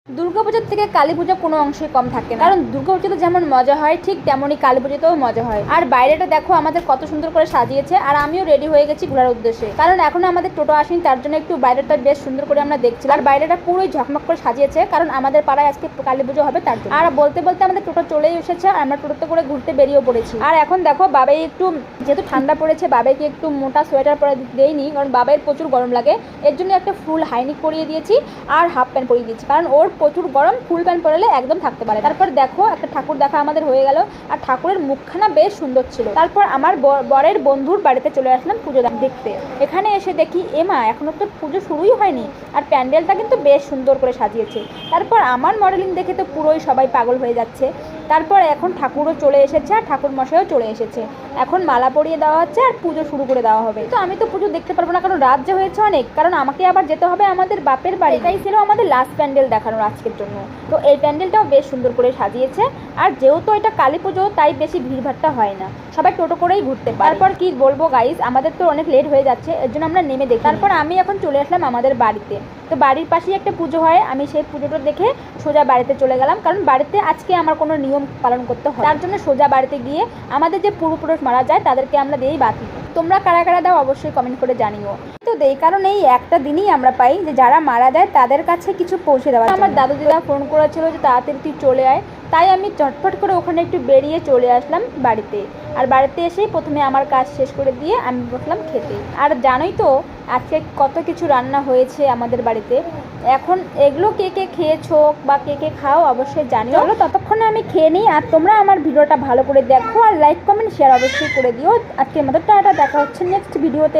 দুর্গাপূজার থেকে কালী পুজো কোনো অংশে কম থাকে না, কারণ দুর্গাপুজোতে যেমন মজা হয় ঠিক তেমনই কালী পুজোতেও মজা হয়। আর বাইরেটা দেখো আমাদের কত সুন্দর করে সাজিয়েছে, আর আমিও রেডি হয়ে গেছি ঘোরার উদ্দেশ্যে, কারণ এখনো আমাদের টোটো আসেনি, তার জন্য একটু বাইরেটা বেশ সুন্দর করে আমরা দেখছিলাম। আর বাইরেটা পুরোই ঝকমক করে সাজিয়েছে, কারণ আমাদের পাড়ায় আজকে কালী পুজো হবে তার জন্য। আর বলতে বলতে আমাদের টোটো চলেই এসেছে, আর আমরা টোটোতে করে ঘুরতে বেরিয়েও পড়েছি। আর এখন দেখো বাবাই একটু, যেহেতু ঠান্ডা পড়েছে, বাবাইকে একটু মোটা সোয়েটার পরে দেইনি, কারণ বাবাইয়ের প্রচুর গরম লাগে, এর জন্য একটা ফুল হাইনিক পরিয়ে দিয়েছি আর হাফ প্যান্ট পরিয়ে দিয়েছি, কারণ ওর প্রচুর গরম, ফুল প্যান্ট পরলে একদম থাকতে পারে। তারপর দেখো একটা ঠাকুর দেখা আমাদের হয়ে গেল, আর ঠাকুরের মুখখানা বেশ সুন্দর ছিল। তারপর আমার বরের বন্ধুর বাড়িতে চলে আসলাম পুজো দেখতে। এখানে এসে দেখি এমা এখনো তো পুজো শুরুই হয়নি, আর প্যান্ডেলটা কিন্তু বেশ সুন্দর করে সাজিয়েছে। তারপর আমার মডেলিং দেখে তো পুরোই সবাই পাগল হয়ে যাচ্ছে। তারপর এখন ঠাকুরও চলে এসেছে, আর ঠাকুর মশাইও চলে এসেছে। এখন মালা পরিয়ে দেওয়া হচ্ছে আর পুজো শুরু করে দেওয়া হবে। তো আমি তো পুজো দেখতে পারবো না, কারণ রাত যে হয়েছে অনেক, কারণ আমাকে আবার যেতে হবে আমাদের বাপের বাড়ি। এটাই ছিল আমাদের লাস্ট প্যান্ডেল দেখানোর আজকের জন্য। তো এই প্যান্ডেলটাও বেশ সুন্দর করে সাজিয়েছে, আর যেহেতু এটা কালী পুজো তাই বেশি ভিড়ভাড়টা হয় না, সবাই টোটো করেই ঘুরতে পারে। তারপর কি বলবো গাইস, আমাদের তো অনেক লেট হয়ে যাচ্ছে, এর জন্য আমরা নেমে দেখি। তারপর আমি এখন চলে আসলাম আমাদের বাড়িতে। তো বাড়ির পাশেই একটা পুজো হয়, আমি সেই পুজোটা দেখে সোজা বাড়িতে চলে গেলাম, কারণ বাড়িতে আজকে আমার কোনো নিয়ম পালন করতে হয়, তার জন্য সোজা বাড়িতে গিয়ে আমাদের যে পূর্বপুরুষ মারা যায় তাদেরকে আমরা দিই বাতি। তোমরা কারা কারা দাও অবশ্যই কমেন্ট করে জানিও। তো দেই, কারণ এই একটা দিনই আমরা পাই যে যারা মারা যায় তাদের কাছে কিছু পৌঁছে দেওয়া। আমার দাদু দিদা ফোন করেছিল যে তাড়াতাড়ি তুই চলে আয়, তাই আমি চটপট করে ওখানে একটু বেরিয়ে চলে আসলাম বাড়িতে। আর বাড়িতে এসেই প্রথমে আমার কাজ শেষ করে দিয়ে আমি বসলাম খেতে। আর জানোই তো আজকে কত কিছু রান্না হয়েছে আমাদের বাড়িতে। এখন এগুলো কে কে খেয়েছো বা কে কে খাও অবশ্যই জানিও। চলো ততক্ষণে আমি খেয়ে নিই, আর তোমরা আমার ভিডিওটা ভালো করে দেখো, আর লাইক কমেন্ট শেয়ার অবশ্যই করে দিও। আজকের মতো টাটা, দেখা হচ্ছে নেক্সট ভিডিওতে।